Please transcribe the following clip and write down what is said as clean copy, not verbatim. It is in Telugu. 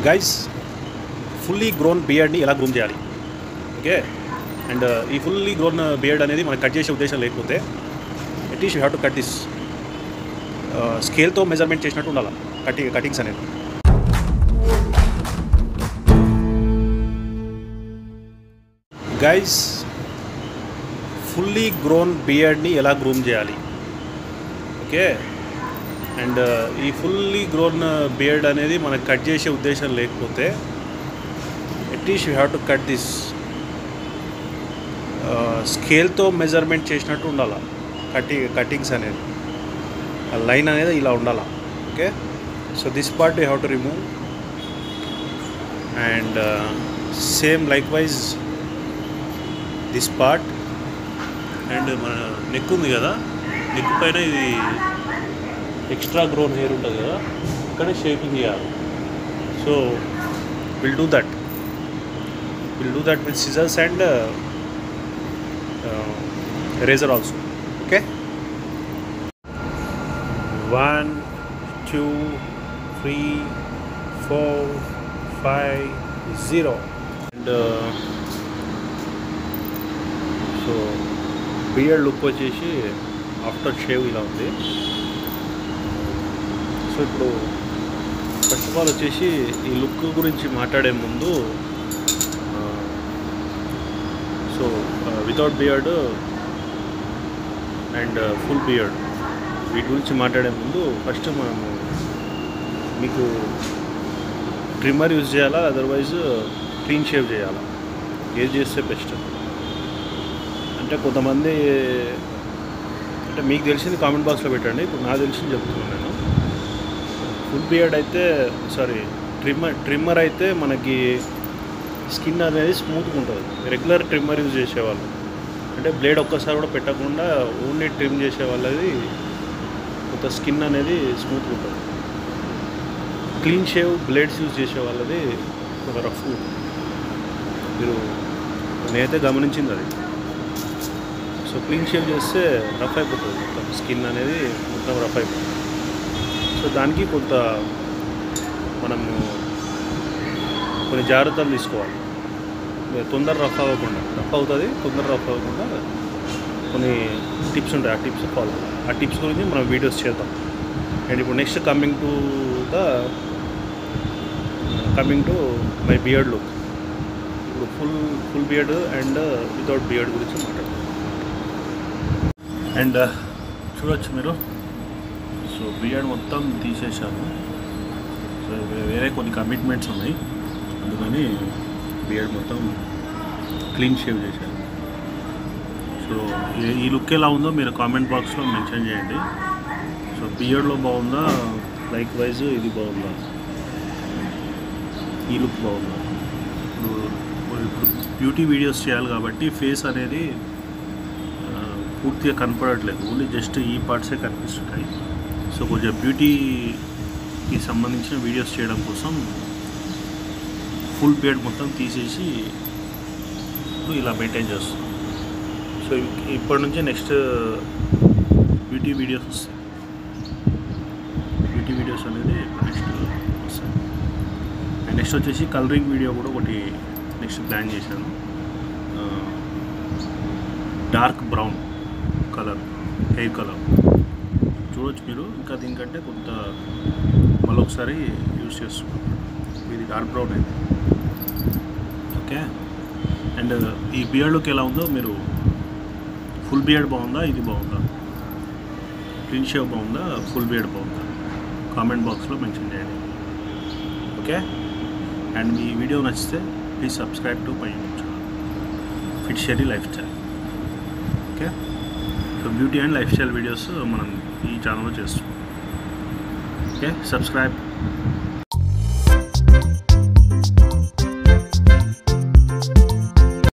గైస్ ఫుల్లీ గ్రోన్ బియర్డ్ని ఎలా గ్రూమ్ చేయాలి ఓకే అండ్ ఈ ఫుల్లీ గ్రోన్ బియర్డ్ అనేది మనకు కట్ చేసే ఉద్దేశం లేకపోతే at least you have to cut this స్కేల్తో మెజర్మెంట్ చేసినట్టు ఉండాలి కటింగ్స్ అనేది. గైస్ ఫుల్లీ గ్రోన్ బియర్డ్ని ఎలా గ్రూమ్ చేయాలి ఓకే అండ్ ఈ ఫుల్లీ గ్రోన్ బియర్డ్ అనేది మనకు కట్ చేసే ఉద్దేశం లేకపోతే at least you have to cut this స్కేల్తో మెజర్మెంట్ చేసినట్టు ఉండాలి కటింగ్స్ అనేది. ఆ లైన్ అనేది ఇలా ఉండాలి okay. So this part you have to remove and same likewise this part and మన నెక్ ఉంది కదా, నెక్ పైన ఇది ఎక్స్ట్రా గ్రోన్ హెయిర్ ఉంటుంది కదా, ఇక్కడే షేపింగ్ చేయాలి. So will do that with scissors and eraser also okay. 1 2 3 4 5 0 and so beard look వచ్చేసి ఆఫ్టర్ షేవ్ ఇలా ఉంది. సో ఇప్పుడు ఫస్ట్ ఆఫ్ ఆల్ వచ్చేసి ఈ లుక్ గురించి మాట్లాడే ముందు so without beard and full beard వీటి గురించి మాట్లాడే ముందు ఫస్ట్ మనము మీకు ట్రిమ్మర్ యూజ్ చేయాలా అదర్వైజ్ క్లీన్ షేవ్ చేయాలా, ఏది చేస్తే బెస్ట్ అంటే కొంతమంది అంటే మీకు తెలిసింది కామెంట్ బాక్స్లో పెట్టండి. ఇప్పుడు నాకు తెలిసింది చెప్తున్నాను నేను. ఫుల్ బియర్డ్ అయితే ట్రిమ్మర్ అయితే మనకి స్కిన్ అనేది స్మూత్గా ఉంటుంది. రెగ్యులర్ ట్రిమ్మర్ యూజ్ చేసేవాళ్ళు అంటే బ్లేడ్ ఒక్కసారి కూడా పెట్టకుండా ఓన్లీ ట్రిమ్ చేసే వాళ్ళది కొంత స్కిన్ అనేది స్మూత్గా ఉంటుంది. క్లీన్ షేవ్ బ్లేడ్స్ యూజ్ చేసే వాళ్ళది కొంత రఫ్ మీరు నేనైతే గమనించింది అది. సో క్లీన్ షేవ్ చేస్తే రఫ్ అయిపోతుంది మొత్తం స్కిన్ అనేది మొత్తం రఫ్ అయిపోతుంది. సో దానికి కొంత మనము కొన్ని జాగ్రత్తలు తీసుకోవాలి. తొందర రఫ్ అవుతుంది, తొందర రఫ్ అవ్వకుండా కొన్ని టిప్స్ ఉంటాయి, ఆ టిప్స్ ఫాలో. ఆ టిప్స్ గురించి మనం వీడియోస్ చేద్దాం. అండ్ ఇప్పుడు next coming to my beard look. ఇప్పుడు full beard and without beard గురించి మాట్లాడతాం. అండ్ చూడొచ్చు మీరు, సో బియర్డ్ మొత్తం తీసేసాను. సో వేరే కొన్ని కమిట్మెంట్స్ ఉన్నాయి, అందుకని బియర్డ్ మొత్తం క్లీన్ షేవ్ చేశాను. సో ఈ లుక్ ఎలా ఉందో మీరు కామెంట్ బాక్స్లో మెన్షన్ చేయండి. సో బియర్డ్లో బాగుందా, లైక్ వైజ్ ఇది బాగుందా, ఈ లుక్ బాగుందా. ఇప్పుడు బ్యూటీ వీడియోస్ చేయాలి కాబట్టి ఫేస్ అనేది పూర్తిగా కనపడట్లేదు, ఓన్లీ జస్ట్ ఈ పార్ట్సే కనిపిస్తుంటాయి. సో కొంచెం బ్యూటీకి సంబంధించిన వీడియోస్ చేయడం కోసం ఫుల్ బియర్డ్ మొత్తం తీసేసి ఇలా మెయింటైన్ చేస్తాం. సో ఇప్పటి నుంచి నెక్స్ట్ బ్యూటీ వీడియోస్ వస్తాయి. బ్యూటీ వీడియోస్ అనేది నెక్స్ట్ వస్తాయి. అండ్ నెక్స్ట్ వచ్చేసి కలరింగ్ వీడియో కూడా ఒకటి నెక్స్ట్ ప్లాన్ చేశాను. Dark brown colour, hair colour చూడవచ్చు మీరు. ఇంకా దీనికంటే కొంత మళ్ళీ ఒకసారి యూజ్ చేస్తున్నాం. ఇది డార్క్ బ్రౌన్ అయింది ఓకే. అండ్ ఈ బియర్డ్ లుక్ ఎలా ఉందో మీరు, ఫుల్ బియర్డ్ బాగుందా, ఇది బాగుందా, క్లీన్ షేవ్ బాగుందా, ఫుల్ బియర్డ్ బాగుందా, కామెంట్ బాక్స్లో మెన్షన్ చేయండి ఓకే. అండ్ మీ వీడియో నచ్చితే please subscribe to my YouTube channel fit షెరీ life style okay. So beauty and life style videos మనం ఈ ఛానల్లో చేస్తున్నాం ఓకే. సబ్స్క్రైబ్.